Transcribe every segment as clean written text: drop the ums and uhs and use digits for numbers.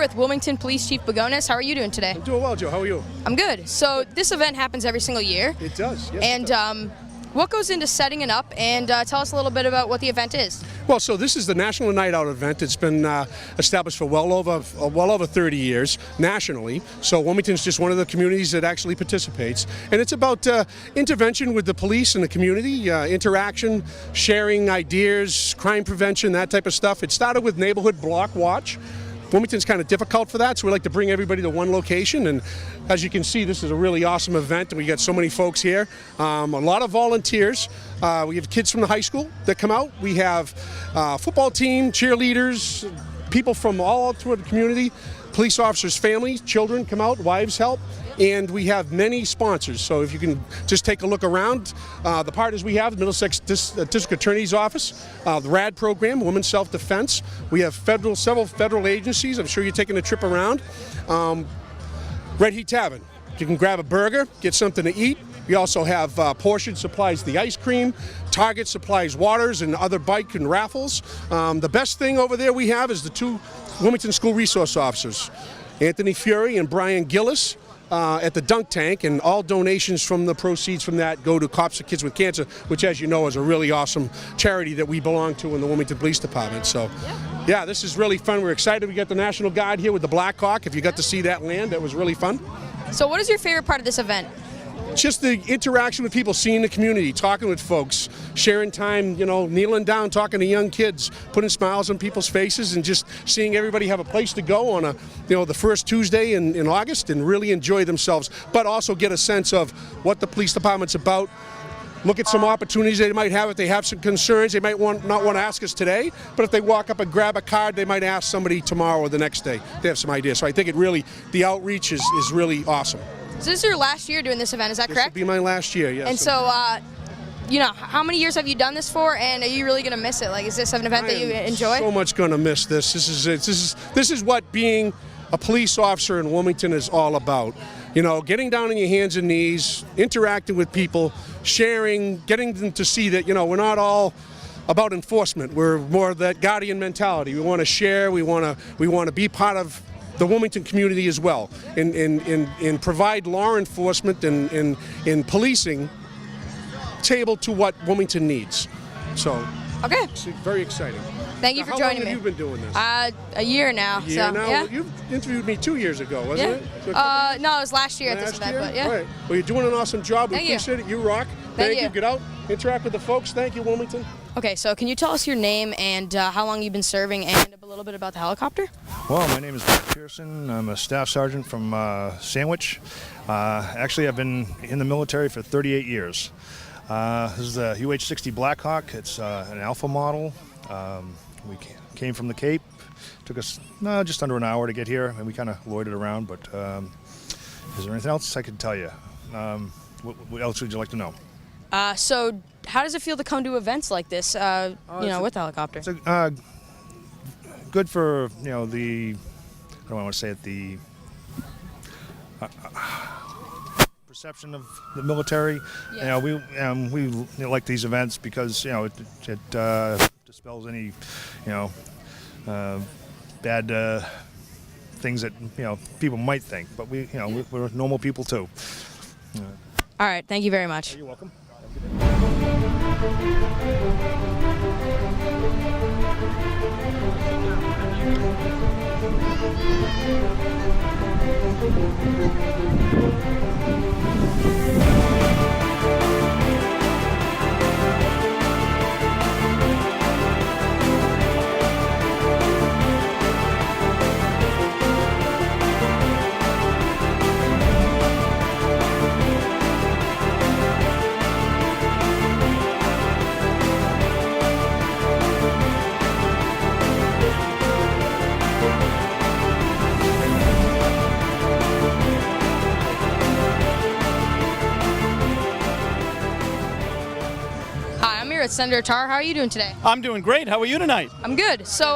with Wilmington Police Chief Bagonis. How are you doing today? I'm doing well, Joe. How are you? I'm good. So this event happens every single year. It does, yes. And it does. What goes into setting it up, and tell us a little bit about what the event is. Well, so this is the National Night Out event. It's been established for well over 30 years nationally. So Wilmington's just one of the communities that actually participates, and it's about intervention with the police and the community, interaction, sharing ideas, crime prevention, that type of stuff. It started with Neighborhood Block Watch. Wilmington's kind of difficult for that, so we like to bring everybody to one location, and as you can see, this is a really awesome event, and we got so many folks here. A lot of volunteers. We have kids from the high school that come out. We have football team, cheerleaders, people from all through the community, police officers' families, children come out, wives help. And we have many sponsors, so if you can just take a look around, the partners we have, the Middlesex District Attorney's Office, the RAD program, Women's Self-Defense. We have several federal agencies. I'm sure you're taking a trip around. Red Heat Tavern. You can grab a burger, get something to eat. We also have Portion supplies the ice cream, Target supplies waters and other bike and raffles. The best thing over there we have is the two Wilmington School Resource Officers, Anthony Fury and Brian Gillis. At the dunk tank, and all donations from the proceeds from that go to Cops for Kids with Cancer, which, as you know, is a really awesome charity that we belong to in the Wilmington Police Department. So, yeah, this is really fun. We're excited. We got the National Guard here with the Black Hawk. If you got to see that land, that was really fun. So what is your favorite part of this event? Just the interaction with people, seeing the community, talking with folks, sharing time, you know, kneeling down, talking to young kids, putting smiles on people's faces, and just seeing everybody have a place to go on the first Tuesday in August and really enjoy themselves, but also get a sense of what the police department's about. Look at some opportunities they might have. If they have some concerns, they might not want to ask us today, but if they walk up and grab a card, they might ask somebody tomorrow or the next day. They have some ideas. So I think the outreach is really awesome. So this is your last year doing this event, is that correct? This will be my last year, yes. And so, you know, how many years have you done this for, and are you really going to miss it? Like, is this an event that you enjoy? So much going to miss this. This is what being a police officer in Wilmington is all about. You know, getting down on your hands and knees, interacting with people, sharing, getting them to see that, you know, we're not all about enforcement. We're more of that guardian mentality. We want to share. We want to be part of the Wilmington community as well, and provide law enforcement and policing table to what Wilmington needs. So, okay, it's very exciting. Thank you for joining me. How long have you been doing this? A year now. A year so, now? Yeah. Well, you interviewed me 2 years ago, wasn't it? So no, it was last year at this event, but yeah. All right. Well, you're doing an awesome job. We Thank you. appreciate it. You rock. Thank you. Get out, interact with the folks. Thank you, Wilmington. Okay, so can you tell us your name and how long you've been serving, and a little bit about the helicopter? Well, my name is Mark Pearson. I'm a staff sergeant from Sandwich. Actually, I've been in the military for 38 years. This is the UH-60 Blackhawk. It's an Alpha model. We came from the Cape. Took us just under an hour to get here, and we kind of loitered around. But is there anything else I could tell you? What else would you like to know? So how does it feel to come to events like this, with the helicopter? It's good for, I don't want to say it, the perception of the military. Yeah. We like these events because, it dispels any, bad things that, people might think. But we're normal people too. All right, thank you very much. You're welcome. At Senator Tarr, how are you doing today? I'm doing great. How are you tonight? I'm good. So,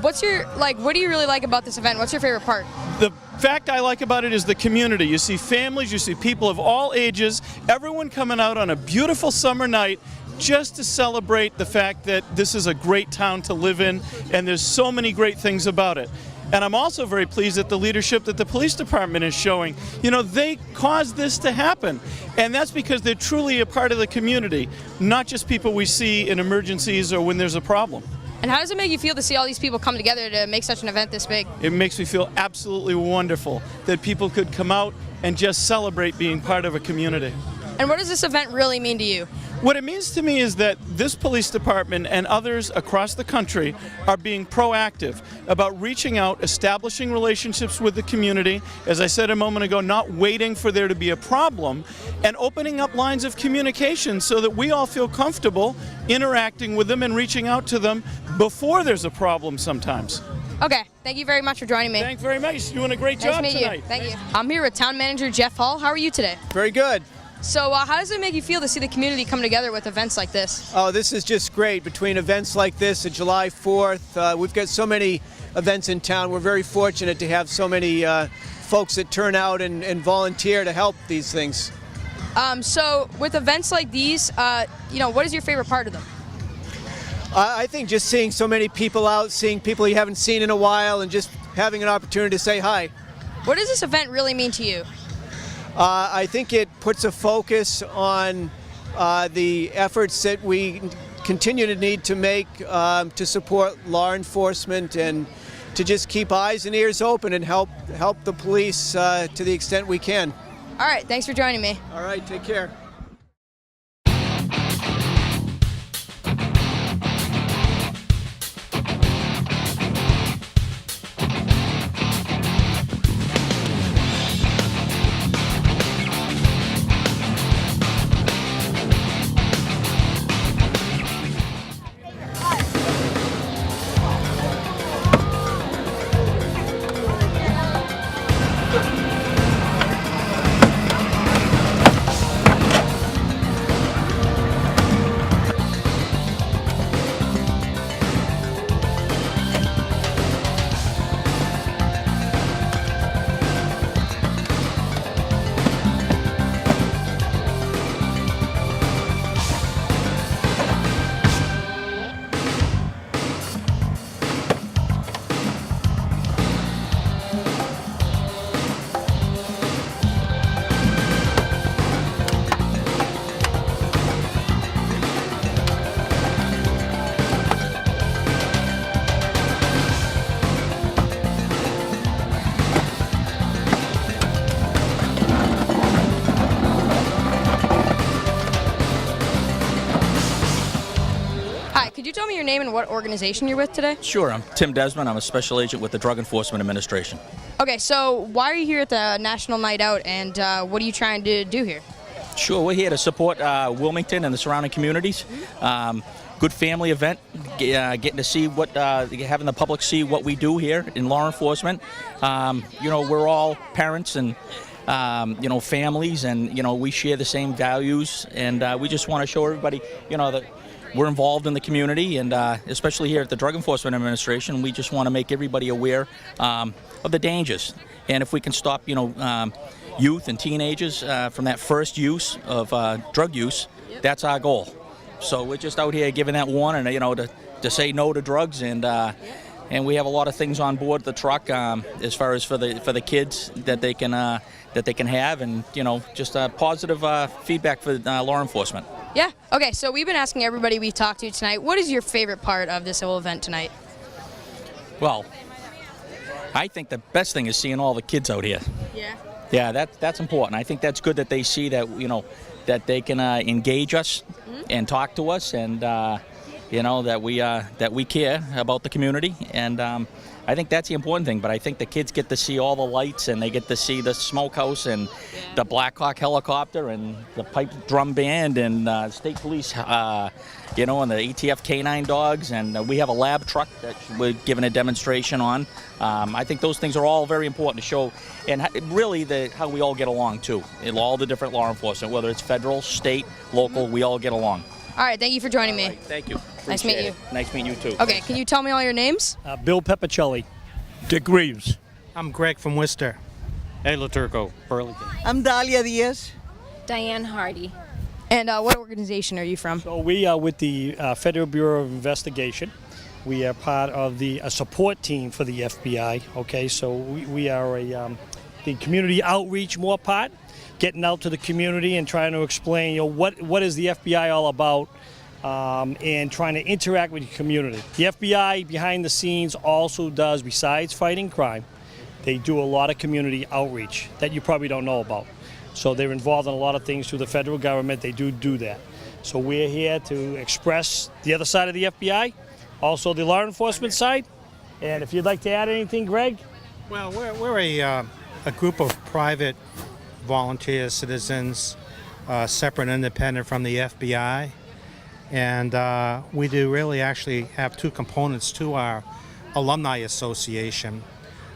what do you really like about this event? What's your favorite part? The fact I like about it is the community. You see families, you see people of all ages, everyone coming out on a beautiful summer night just to celebrate the fact that this is a great town to live in, and there's so many great things about it. And I'm also very pleased at the leadership that the police department is showing. You know, they caused this to happen. And that's because they're truly a part of the community, not just people we see in emergencies or when there's a problem. And how does it make you feel to see all these people come together to make such an event this big? It makes me feel absolutely wonderful that people could come out and just celebrate being part of a community. And what does this event really mean to you? What it means to me is that this police department and others across the country are being proactive about reaching out, establishing relationships with the community, as I said a moment ago, not waiting for there to be a problem, and opening up lines of communication so that we all feel comfortable interacting with them and reaching out to them before there's a problem sometimes. Okay, thank you very much for joining me. Thanks very much. You're doing a great job nice to meet tonight. you. Thank you. I'm here with Town Manager Jeff Hall. How are you today? Very good. So how does it make you feel to see the community come together with events like this? Oh, this is just great. Between events like this and July 4th, we've got so many events in town. We're very fortunate to have so many folks that turn out and volunteer to help these things. So with events like these, what is your favorite part of them? I think just seeing so many people out, seeing people you haven't seen in a while, and just having an opportunity to say hi. What does this event really mean to you? I think it puts a focus on the efforts that we continue to need to make to support law enforcement and to just keep eyes and ears open and help the police to the extent we can. All right, thanks for joining me. All right, take care. Could you tell me your name and what organization you're with today? Sure, I'm Tim Desmond. I'm a special agent with the Drug Enforcement Administration. Okay, so why are you here at the National Night Out, and what are you trying to do here? Sure, we're here to support Wilmington and the surrounding communities. Good family event, getting to see what, having the public see what we do here in law enforcement. We're all parents and families, and we share the same values, and we just want to show everybody, that we're involved in the community, and especially here at the Drug Enforcement Administration, we just want to make everybody aware of the dangers. And if we can stop, youth and teenagers from that first use of drug use, that's our goal. So we're just out here giving that warning, to say no to drugs, and we have a lot of things on board the truck as far as for the kids that they can have, and just positive feedback for law enforcement. Yeah. Okay, so we've been asking everybody we talked to tonight, what is your favorite part of this whole event tonight? Well, I think the best thing is seeing all the kids out here. Yeah. Yeah, that's important. I think that's good that they see that, that they can engage us and talk to us, and that we care about the community, and I think that's the important thing. But I think the kids get to see all the lights, and they get to see the smokehouse and the Black Hawk helicopter and the pipe drum band and state police, and the ATF canine dogs, and we have a lab truck that we're giving a demonstration on. I think those things are all very important to show, and really how we all get along too. In all the different law enforcement, whether it's federal, state, local, we all get along. All right, thank you for joining me. Right, thank you. Nice to meet you. Nice meeting you too. Okay, can you tell me all your names? Bill Pepicelli. Dick Reeves. I'm Greg from Worcester. Hey, Laturco, Burlington. I'm Dahlia Diaz. Diane Hardy. And what organization are you from? So we are with the Federal Bureau of Investigation. We are part of a support team for the FBI. Okay, so we are the community outreach more part, getting out to the community and trying to explain, what is the FBI all about, and trying to interact with the community. The FBI behind the scenes also does, besides fighting crime, they do a lot of community outreach that you probably don't know about. So they're involved in a lot of things through the federal government. They do that. So we're here to express the other side of the FBI, also the law enforcement side. And if you'd like to add anything, Greg? Well, we're a group of private volunteer citizens, separate and independent from the FBI. And we do really actually have two components to our alumni association.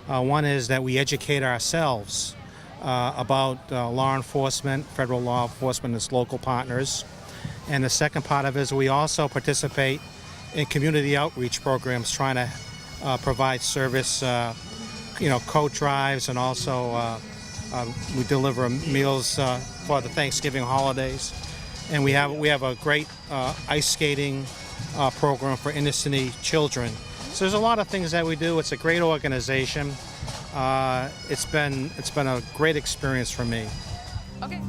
One is that we educate ourselves about law enforcement, federal law enforcement, and its local partners. And the second part of it is we also participate in community outreach programs trying to provide service, coat drives, and also we deliver meals for the Thanksgiving holidays. And we have a great ice skating program for inner city children. So there's a lot of things that we do. It's a great organization. It's been a great experience for me. Okay.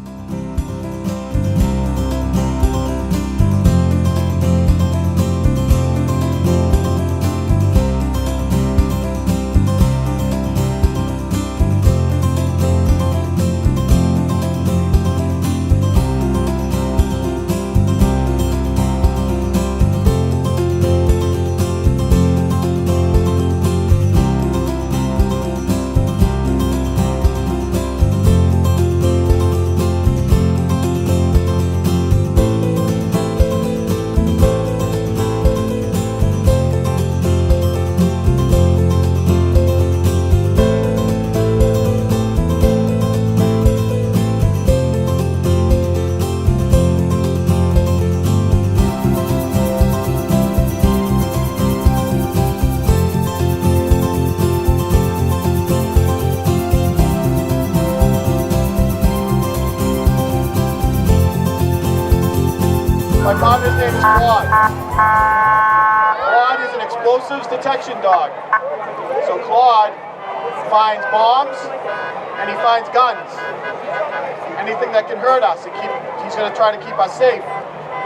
My partner's name is Claude. Claude is an explosives detection dog. So Claude finds bombs and he finds guns. Anything that can hurt us. He's going to try to keep us safe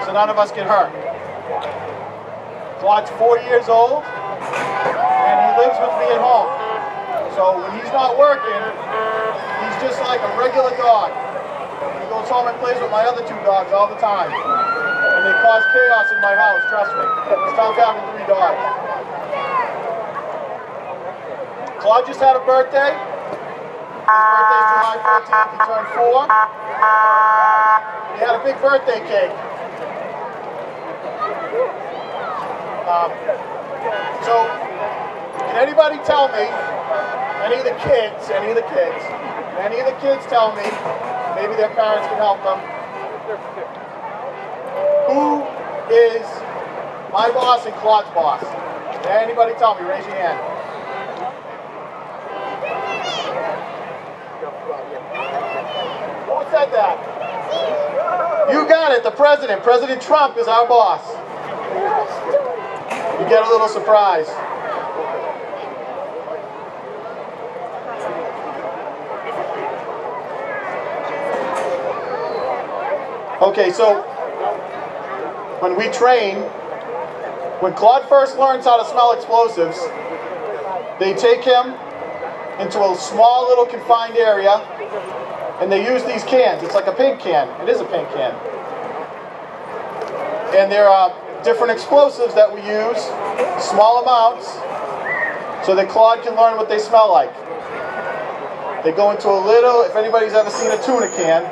so none of us get hurt. Claude's 4 years old and he lives with me at home. So when he's not working, he's just like a regular dog. He goes home and plays with my other two dogs all the time. And they cause chaos in my house, trust me. It's tough having 3 dogs. Claude just had a birthday. His birthday's July 14th. He turned 4. He had a big birthday cake. So, can anybody tell me, any of the kids tell me, maybe their parents can help them, who is my boss and Claude's boss? Can anybody tell me? Raise your hand. Who said that? You got it, the president. President Trump is our boss. You get a little surprise. Okay, so when we train, when Claude first learns how to smell explosives, they take him into a small little confined area and they use these cans. It's like a paint can. It is a paint can. And there are different explosives that we use, small amounts, so that Claude can learn what they smell like. They go into a little, if anybody's ever seen a tuna can,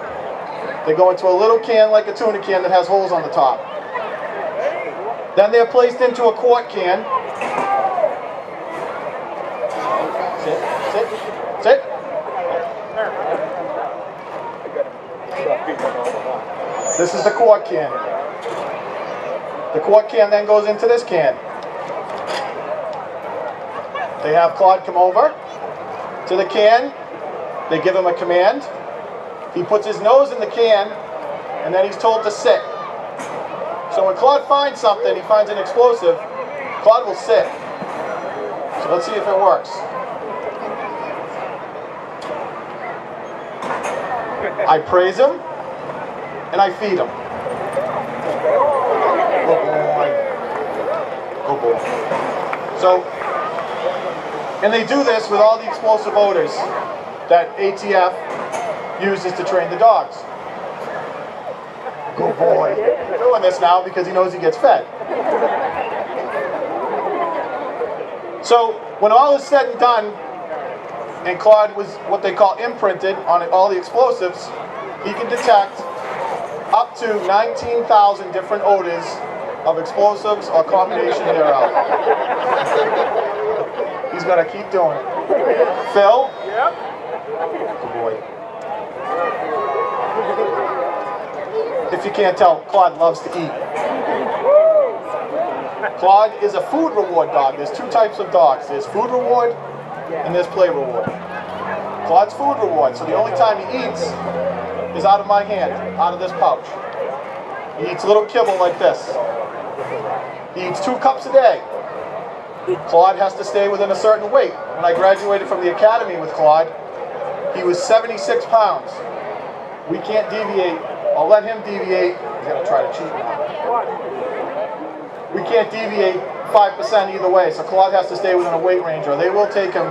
they go into a little can like a tuna can that has holes on the top. Then they're placed into a quart can. Sit. This is the quart can. The quart can then goes into this can. They have Claude come over to the can. They give him a command. He puts his nose in the can, and then he's told to sit. So when Claude finds something, he finds an explosive, Claude will sit. So let's see if it works. I praise him, and I feed him. Good boy. Good boy. So, and they do this with all the explosive odors that ATF uses to train the dogs. Good boy. He's doing this now because he knows he gets fed. So, when all is said and done, and Claude was what they call imprinted on all the explosives, he can detect up to 19,000 different odors of explosives or combination thereof. He's gonna keep doing it. Phil? Yep. Good boy. If you can't tell, Claude loves to eat. Claude is a food reward dog. There's two types of dogs. There's food reward and there's play reward. Claude's food reward, so the only time he eats is out of my hand, out of this pouch. He eats little kibble like this. He eats 2 cups a day. Claude has to stay within a certain weight. When I graduated from the academy with Claude, he was 76 pounds. We can't deviate. I'll let him deviate. He's going to try to cheat now. We can't deviate 5% either way, so Claude has to stay within a weight range or they will take him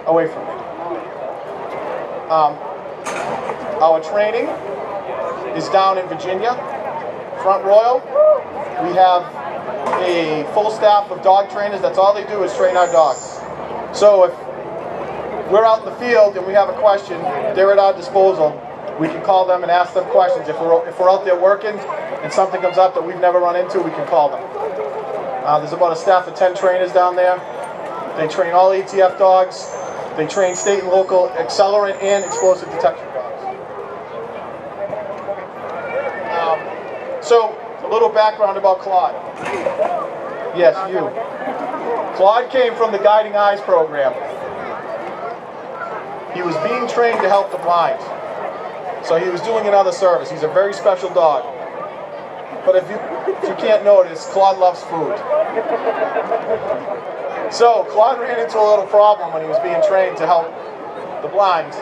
away from me. Our training is down in Virginia, Front Royal. We have a full staff of dog trainers. That's all they do is train our dogs. So if we're out in the field and we have a question, they're at our disposal. We can call them and ask them questions. If we're out there working and something comes up that we've never run into, we can call them. There's about a staff of 10 trainers down there. They train all ATF dogs. They train state and local accelerant and explosive detection dogs. So, a little background about Claude. Yes, you. Claude came from the Guiding Eyes program. He was being trained to help the blind. So he was doing another service. He's a very special dog. But if you can't notice, Claude loves food. So Claude ran into a little problem when he was being trained to help the blind.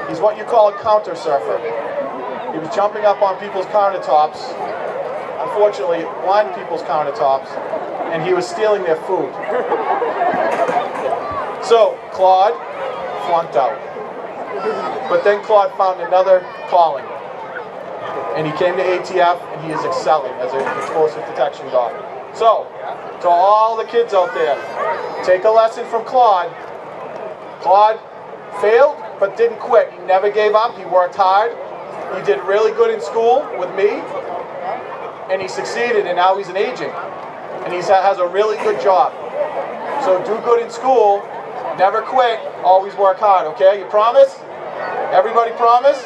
He's what you call a counter surfer. He was jumping up on people's countertops, unfortunately blind people's countertops, and he was stealing their food. So Claude flunked out. But then Claude found another calling. And he came to ATF and he is excelling as an explosive detection dog. So, to all the kids out there, take a lesson from Claude. Claude failed but didn't quit. He never gave up. He worked hard. He did really good in school with me. And he succeeded, and now he's an agent. And he has a really good job. So do good in school. Never quit. Always work hard, okay? You promise? Everybody promise?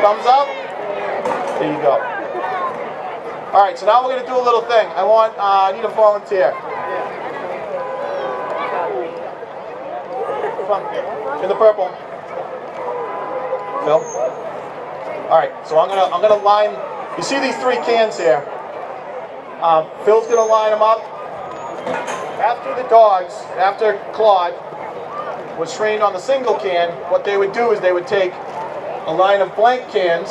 Thumbs up? There you go. All right, so now we're going to do a little thing. I need a volunteer. Come on, in the purple. Phil. All right, so I'm gonna line. You see these 3 cans here? Phil's gonna line them up. After the dogs, after Claude was trained on the single can, what they would do is they would take a line of blank cans.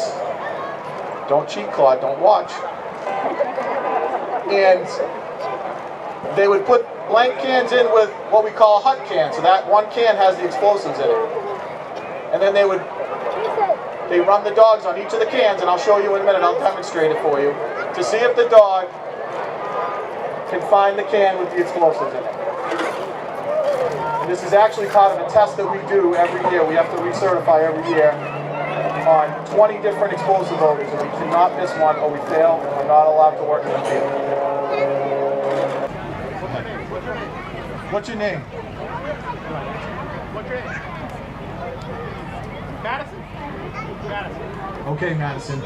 Don't cheat, Claude, don't watch. And they would put blank cans in with what we call a hut can. So that one can has the explosives in it. And then they run the dogs on each of the cans, and I'll show you in a minute, I'll demonstrate it for you, to see if the dog can find the can with the explosives in it. And this is actually part of a test that we do every year. We have to recertify every year on 20 different explosive odors, and we cannot miss one or we fail, and we're not allowed to work in the field. What's your name? What's your name? Madison? Madison. Okay, Madison.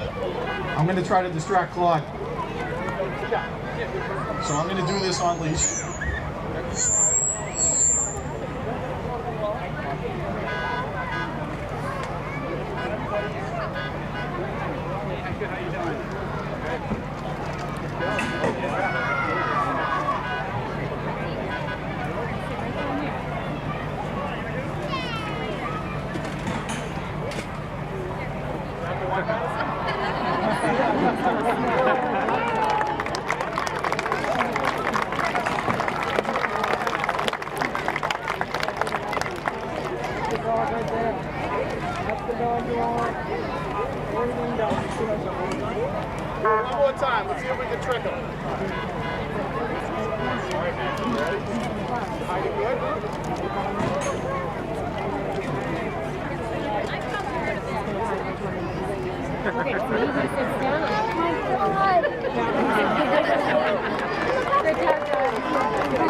I'm going to try to distract Claude. So I'm going to do this on leash. Thank you.